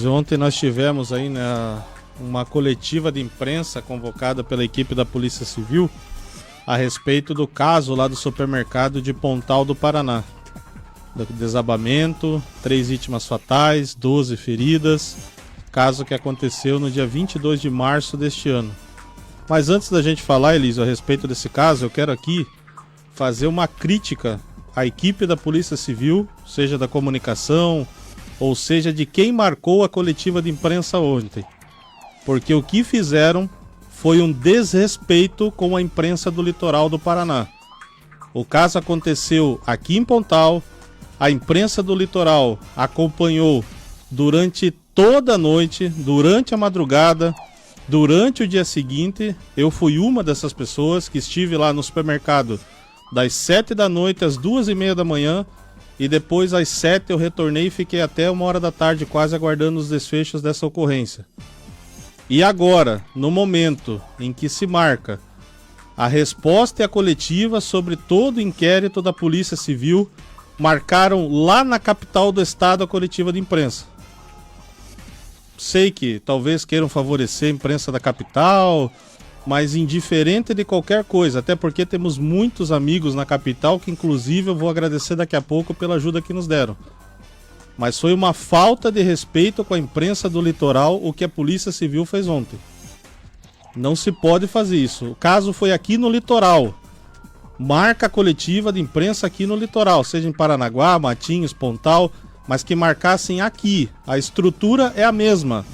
Ontem nós tivemos aí uma coletiva de imprensa convocada pela equipe da Polícia Civil a respeito do caso lá do supermercado de Pontal do Paraná. Do desabamento, 3 vítimas fatais, 12 feridas, caso que aconteceu no dia 22 de março deste ano. Mas antes da gente falar, Elísio, a respeito desse caso, eu quero aqui fazer uma crítica à equipe da Polícia Civil, seja da comunicação, ou seja, de quem marcou a coletiva de imprensa ontem. Porque o que fizeram foi um desrespeito com a imprensa do litoral do Paraná. O caso aconteceu aqui em Pontal, a imprensa do litoral acompanhou durante toda a noite, durante a madrugada, durante o dia seguinte. Eu fui uma dessas pessoas que estive lá no supermercado das 7 da noite às 2h30 da manhã, e depois às 7 eu retornei e fiquei até 1h da tarde quase aguardando os desfechos dessa ocorrência. E agora, no momento em que se marca a resposta e a coletiva sobre todo o inquérito da Polícia Civil, marcaram lá na capital do estado a coletiva de imprensa. Sei que talvez queiram favorecer a imprensa da capital, mas indiferente de qualquer coisa, até porque temos muitos amigos na capital que inclusive eu vou agradecer daqui a pouco pela ajuda que nos deram. Mas foi uma falta de respeito com a imprensa do litoral o que a Polícia Civil fez ontem. Não se pode fazer isso. O caso foi aqui no litoral. Marca a coletiva de imprensa aqui no litoral, seja em Paranaguá, Matinhos, Pontal, mas que marcassem aqui. A estrutura é a mesma.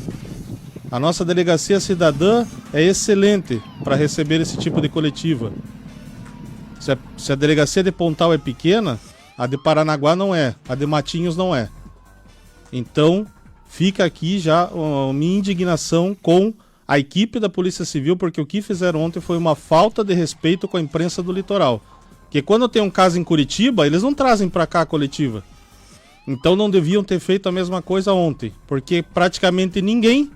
A nossa delegacia cidadã é excelente para receber esse tipo de coletiva. Se a delegacia de Pontal é pequena, a de Paranaguá não é, a de Matinhos não é. Então, fica aqui já a minha indignação com a equipe da Polícia Civil, porque o que fizeram ontem foi uma falta de respeito com a imprensa do litoral. Porque quando tem um caso em Curitiba, eles não trazem para cá a coletiva. Então não deviam ter feito a mesma coisa ontem, porque praticamente ninguém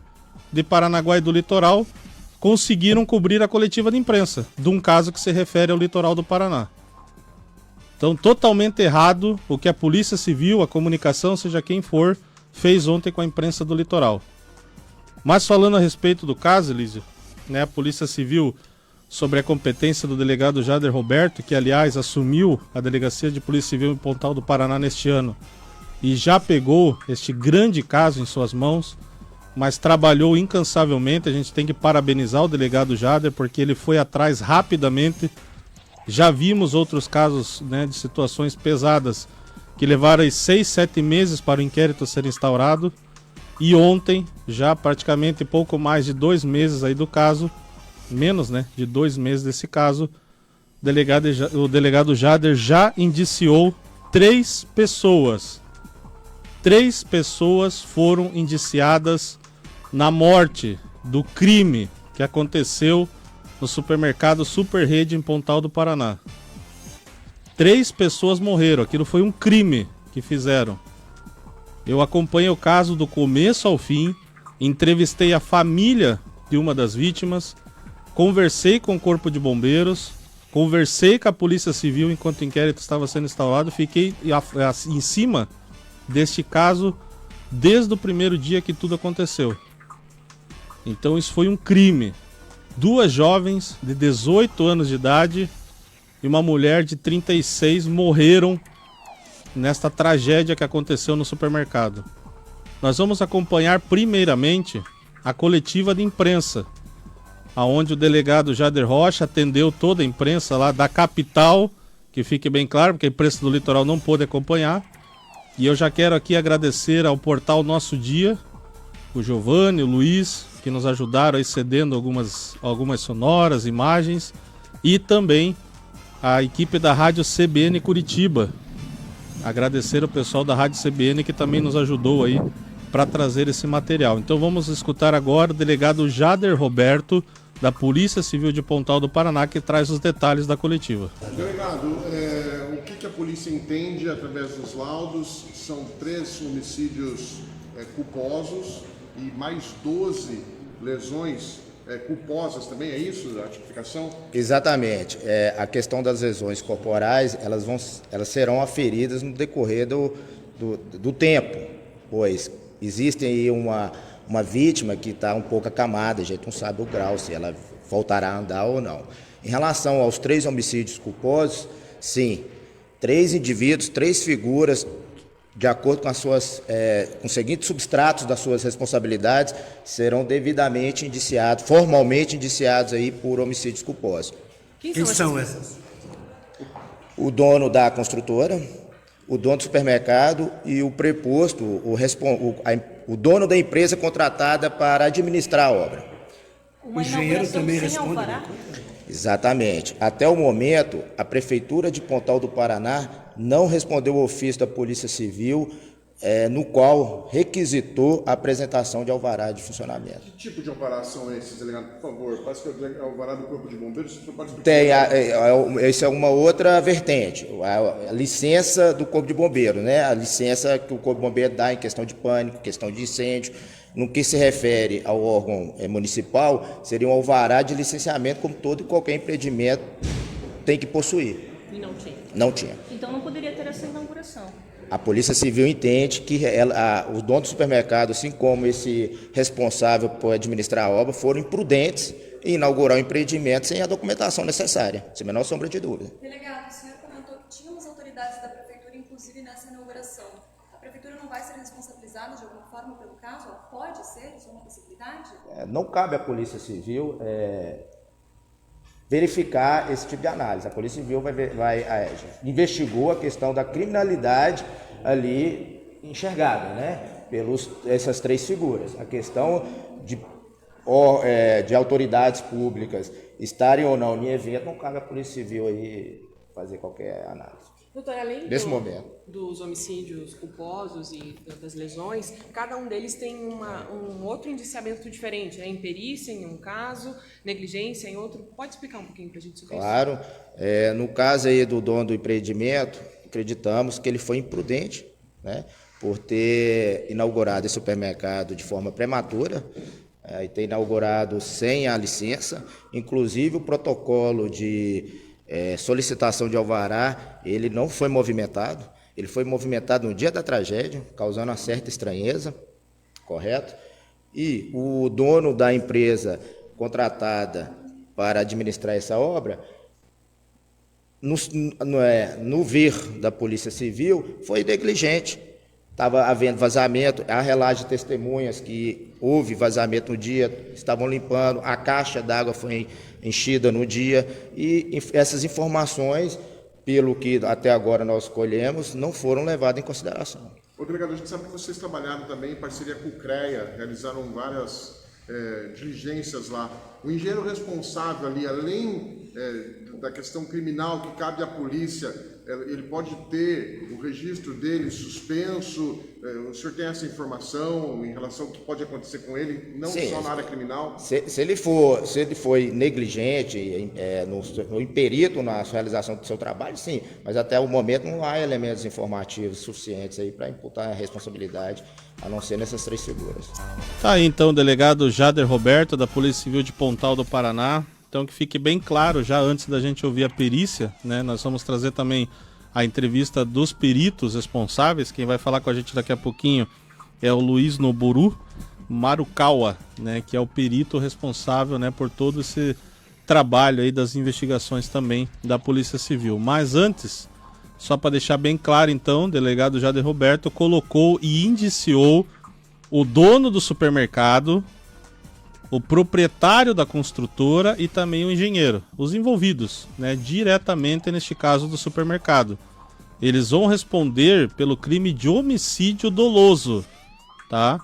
de Paranaguá e do litoral conseguiram cobrir a coletiva de imprensa de um caso que se refere ao litoral do Paraná. Então, totalmente errado o que a Polícia Civil, a comunicação, seja quem for, fez ontem com a imprensa do litoral. Mas falando a respeito do caso, Elísio, a Polícia Civil, sobre a competência do delegado Jader Roberto, que aliás assumiu a Delegacia de Polícia Civil em Pontal do Paraná neste ano e já pegou este grande caso em suas mãos, mas trabalhou incansavelmente. A gente tem que parabenizar o delegado Jader, porque ele foi atrás rapidamente. Já vimos outros casos, de situações pesadas que levaram 6, 7 meses para o inquérito ser instaurado. E ontem, já praticamente pouco mais de 2 meses aí do caso, menos de 2 meses desse caso, o delegado Jader já indiciou 3 pessoas. 3 pessoas foram indiciadas na morte do crime que aconteceu no supermercado Super Rede em Pontal do Paraná. 3 pessoas morreram, aquilo foi um crime que fizeram. Eu acompanhei o caso do começo ao fim, entrevistei a família de uma das vítimas, conversei com o Corpo de Bombeiros, conversei com a Polícia Civil enquanto o inquérito estava sendo instaurado, fiquei em cima deste caso desde o primeiro dia que tudo aconteceu. Então isso foi um crime. 2 jovens de 18 anos de idade e uma mulher de 36 morreram nesta tragédia que aconteceu no supermercado. Nós vamos acompanhar primeiramente a coletiva de imprensa, aonde o delegado Jader Rocha atendeu toda a imprensa lá da capital, que fique bem claro, porque a imprensa do litoral não pôde acompanhar. E eu já quero aqui agradecer ao portal Nosso Dia, o Giovanni, o Luiz, que nos ajudaram aí cedendo algumas sonoras, imagens, e também a equipe da Rádio CBN Curitiba. Agradecer ao pessoal da Rádio CBN que também nos ajudou aí para trazer esse material. Então vamos escutar agora o delegado Jader Roberto, da Polícia Civil de Pontal do Paraná, que traz os detalhes da coletiva. Delegado, o que a polícia entende através dos laudos? São 3 homicídios culposos e mais 12 lesões culposas também, é isso a tipificação? Exatamente. A questão das lesões corporais, elas serão aferidas no decorrer do tempo, pois Existe aí uma vítima que está um pouco acamada, a gente não sabe o grau, se ela voltará a andar ou não. Em relação aos 3 homicídios culposos, sim, 3 indivíduos, 3 figuras, de acordo com com os seguintes substratos das suas responsabilidades, serão devidamente indiciados, formalmente indiciados aí por homicídios culposos. Quem são essas? O dono da construtora, o dono do supermercado e o preposto, o dono da empresa contratada para administrar a obra. O engenheiro também responde? Exatamente. Até o momento, a Prefeitura de Pontal do Paraná não respondeu ao ofício da Polícia Civil, no qual requisitou a apresentação de alvará de funcionamento. Que tipo de alvará são esses, delegado? Por favor, parece que é o alvará do Corpo de Bombeiros. Você pode explicar? Tem, essa é uma outra vertente, a licença do Corpo de Bombeiros, né? A licença que o Corpo de Bombeiros dá em questão de pânico, questão de incêndio. No que se refere ao órgão municipal, seria um alvará de licenciamento, como todo e qualquer empreendimento tem que possuir. E não tinha? Não tinha. Então não poderia ter essa inauguração. A Polícia Civil entende que o dono do supermercado, assim como esse responsável por administrar a obra, foram imprudentes em inaugurar o empreendimento sem a documentação necessária, sem a menor sombra de dúvida. Delegado, o senhor comentou que tínhamos autoridades da Prefeitura, inclusive nessa inauguração. A Prefeitura não vai ser responsabilizada de alguma forma pelo caso? Ela pode ser? Isso é uma possibilidade? Não cabe à Polícia Civil verificar esse tipo de análise. A Polícia Civil investigou a questão da criminalidade ali enxergada, né, essas 3 figuras. A questão de autoridades públicas estarem ou não em evento, não cabe à Polícia Civil aí fazer qualquer análise. Doutor, além dos homicídios culposos e das lesões, cada um deles tem um outro indiciamento diferente, né? Imperícia em um caso, negligência em outro. Pode explicar um pouquinho para a gente sobre isso? Claro. No caso aí do dono do empreendimento, acreditamos que ele foi imprudente, né, por ter inaugurado esse supermercado de forma prematura, e ter inaugurado sem a licença. Inclusive o protocolo de solicitação de alvará, ele não foi movimentado, ele foi movimentado no dia da tragédia, causando uma certa estranheza, correto? E o dono da empresa contratada para administrar essa obra, no ver da Polícia Civil, foi negligente. Estava havendo vazamento, há relatos de testemunhas que houve vazamento no dia, estavam limpando, a caixa d'água foi enchida no dia, e essas informações, pelo que até agora nós colhemos, não foram levadas em consideração. Ô, delegado, a gente sabe que vocês trabalharam também em parceria com o CREA, realizaram várias diligências lá. O engenheiro responsável ali, além da questão criminal que cabe à polícia, ele pode ter o registro dele suspenso? O senhor tem essa informação em relação ao que pode acontecer com ele, não Sim, só na área criminal? Se ele foi negligente, no imperito na realização do seu trabalho, sim, mas até o momento não há elementos informativos suficientes aí para imputar a responsabilidade, a não ser nessas 3 figuras. Tá aí então o delegado Jader Roberto, da Polícia Civil de Pontal do Paraná. Então que fique bem claro, já antes da gente ouvir a perícia, né, nós vamos trazer também a entrevista dos peritos responsáveis. Quem vai falar com a gente daqui a pouquinho é o Luiz Noburu Marukawa, né, que é o perito responsável, né, por todo esse trabalho aí das investigações também da Polícia Civil. Mas antes, só para deixar bem claro então, o delegado Jader Roberto colocou e indiciou o dono do supermercado, o proprietário da construtora e também o engenheiro, os envolvidos, né, diretamente neste caso do supermercado. Eles vão responder pelo crime de homicídio doloso, tá?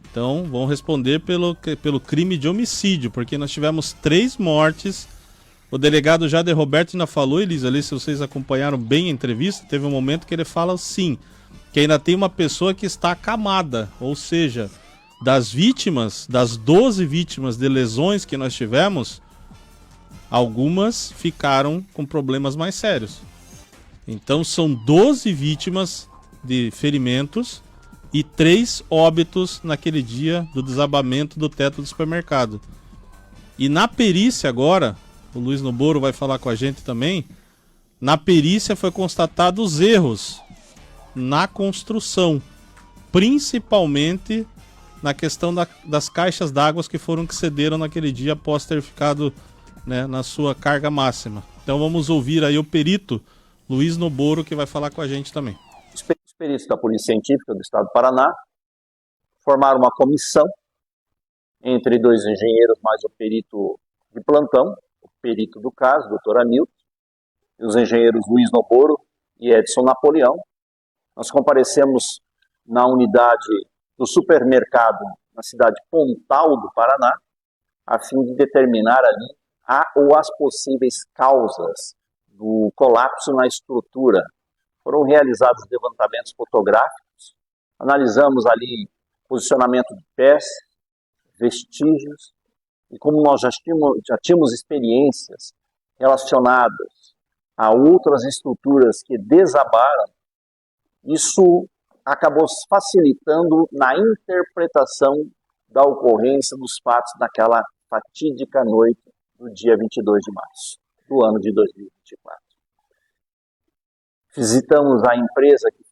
Então vão responder pelo crime de homicídio, porque nós tivemos 3 mortes. O delegado Jader Roberto ainda falou, Elisa, ali, se vocês acompanharam bem a entrevista, teve um momento que ele fala sim, que ainda tem uma pessoa que está acamada, ou seja, das vítimas, das 12 vítimas de lesões que nós tivemos, algumas ficaram com problemas mais sérios. Então são 12 vítimas de ferimentos e 3 óbitos naquele dia do desabamento do teto do supermercado. E na perícia agora, o Luiz Noboro vai falar com a gente também, na perícia foi constatado os erros na construção, principalmente na questão das caixas d'água que cederam naquele dia após ter ficado, né, na sua carga máxima. Então vamos ouvir aí o perito Luiz Noboro, que vai falar com a gente também. Os peritos da Polícia Científica do Estado do Paraná formaram uma comissão entre 2 engenheiros mais o perito de plantão, o perito do caso, doutor Hamilton, e os engenheiros Luiz Noboro e Edson Napoleão. Nós comparecemos na unidade do supermercado na cidade de Pontal do Paraná, a fim de determinar ali as possíveis causas do colapso na estrutura. Foram realizados levantamentos fotográficos, analisamos ali posicionamento de pés, vestígios, e como nós já tínhamos experiências relacionadas a outras estruturas que desabaram, isso acabou facilitando na interpretação da ocorrência dos fatos naquela fatídica noite do dia 22 de março do ano de 2024. Visitamos a empresa que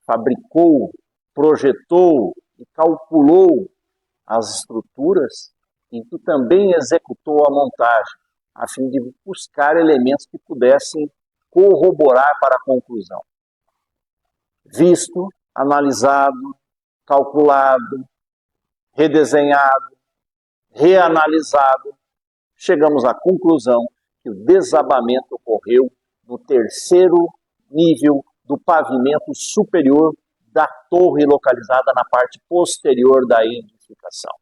fabricou, projetou e calculou as estruturas e que também executou a montagem, a fim de buscar elementos que pudessem corroborar para a conclusão. Visto, analisado, calculado, redesenhado, reanalisado, chegamos à conclusão que o desabamento ocorreu no 3º nível do pavimento superior da torre localizada na parte posterior da edificação.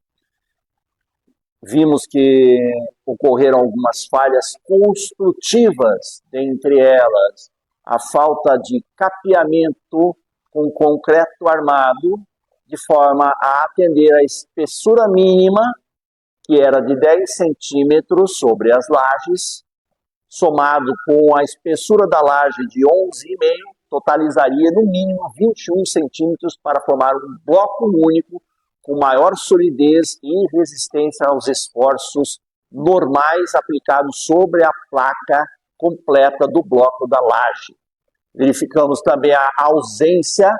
Vimos que ocorreram algumas falhas construtivas, dentre elas a falta de capeamento com concreto armado, de forma a atender a espessura mínima, que era de 10 centímetros sobre as lajes, somado com a espessura da laje de 11,5, totalizaria no mínimo 21 centímetros para formar um bloco único com maior solidez e resistência aos esforços normais aplicados sobre a placa completa do bloco da laje. Verificamos também a ausência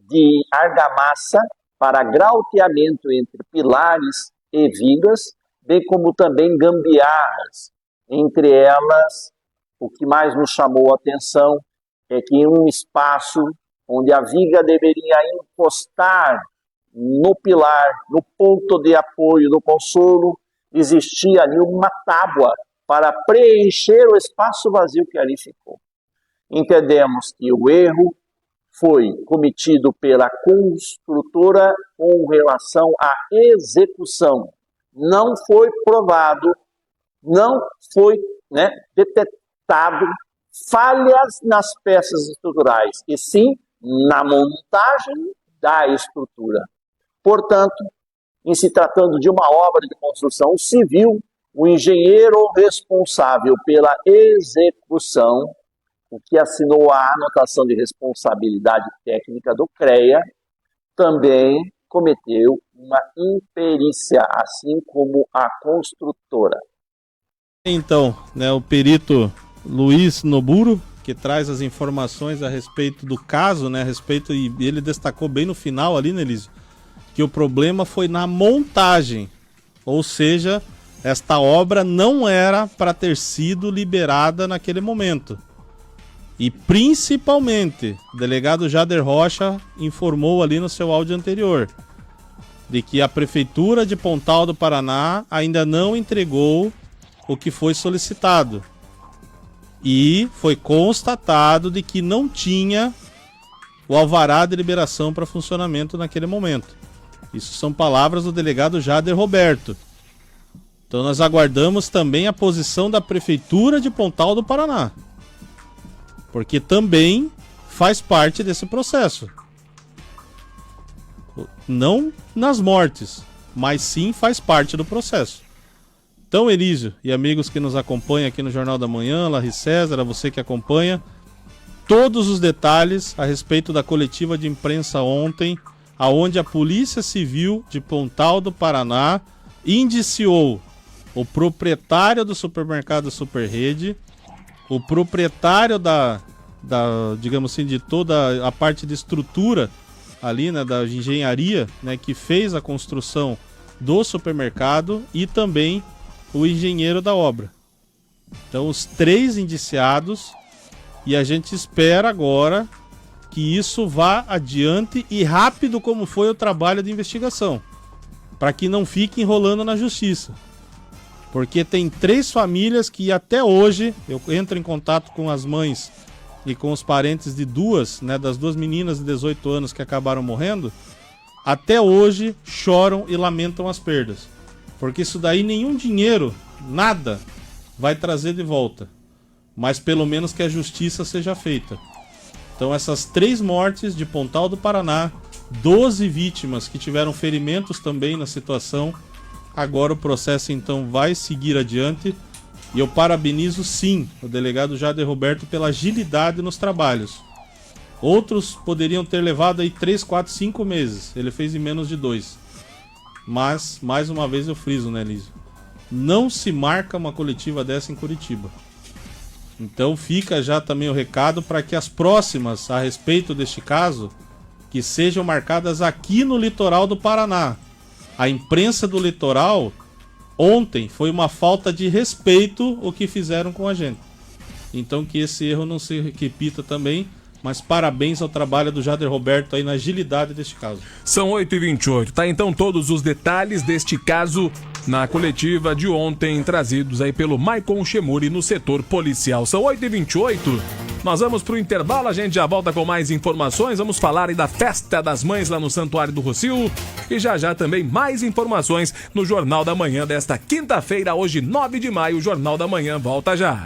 de argamassa para grauteamento entre pilares e vigas, bem como também gambiarras. Entre elas, o que mais nos chamou a atenção é que em um espaço onde a viga deveria encostar no pilar, no ponto de apoio do consolo, existia ali uma tábua para preencher o espaço vazio que ali ficou. Entendemos que o erro foi cometido pela construtora com relação à execução. Não foi provado, não foi detectado falhas nas peças estruturais, e sim na montagem da estrutura. Portanto, em se tratando de uma obra de construção civil, o engenheiro responsável pela execução, o que assinou a anotação de responsabilidade técnica do CREA, também cometeu uma imperícia, assim como a construtora. Então, o perito Luiz Noboro, que traz as informações a respeito do caso, e ele destacou bem no final ali, né, Elísio, que o problema foi na montagem, ou seja, esta obra não era para ter sido liberada naquele momento. E principalmente, o delegado Jader Rocha informou ali no seu áudio anterior de que a Prefeitura de Pontal do Paraná ainda não entregou o que foi solicitado. E foi constatado de que não tinha o alvará de liberação para funcionamento naquele momento. Isso são palavras do delegado Jader Roberto. Então nós aguardamos também a posição da Prefeitura de Pontal do Paraná, porque também faz parte desse processo. Não nas mortes, mas sim faz parte do processo. Então, Elísio e amigos que nos acompanham aqui no Jornal da Manhã, Larry César, a você que acompanha, todos os detalhes a respeito da coletiva de imprensa ontem, aonde a Polícia Civil de Pontal do Paraná indiciou o proprietário do supermercado Superrede, o proprietário digamos assim, de toda a parte de estrutura ali, né, da engenharia, né, que fez a construção do supermercado e também o engenheiro da obra. Então, os 3 indiciados, e a gente espera agora que isso vá adiante e rápido, como foi o trabalho de investigação, para que não fique enrolando na justiça. Porque tem 3 famílias que até hoje, eu entro em contato com as mães e com os parentes de 2, né, das 2 meninas de 18 anos que acabaram morrendo, até hoje choram e lamentam as perdas. Porque isso daí nenhum dinheiro, nada, vai trazer de volta. Mas pelo menos que a justiça seja feita. Então essas 3 mortes de Pontal do Paraná, 12 vítimas que tiveram ferimentos também na situação. Agora o processo então vai seguir adiante. E eu parabenizo sim o delegado Jader Roberto pela agilidade nos trabalhos. Outros poderiam ter levado aí 3, 4, 5 meses. Ele fez em menos de 2. Mas, mais uma vez eu friso, né, Lísio? Não se marca uma coletiva dessa em Curitiba. Então fica já também o recado para que as próximas a respeito deste caso, que sejam marcadas aqui no litoral do Paraná. A imprensa do litoral, ontem, foi uma falta de respeito o que fizeram com a gente. Então que esse erro não se repita também. Mas parabéns ao trabalho do Jader Roberto aí na agilidade deste caso. São 8h28, tá? Então todos os detalhes deste caso na coletiva de ontem, trazidos aí pelo Maicon Chemuri no setor policial. São 8h28, nós vamos pro intervalo, a gente já volta com mais informações. Vamos falar aí da Festa das Mães lá no Santuário do Rocio. E já também mais informações no Jornal da Manhã desta quinta-feira, hoje 9 de maio. O Jornal da Manhã volta já.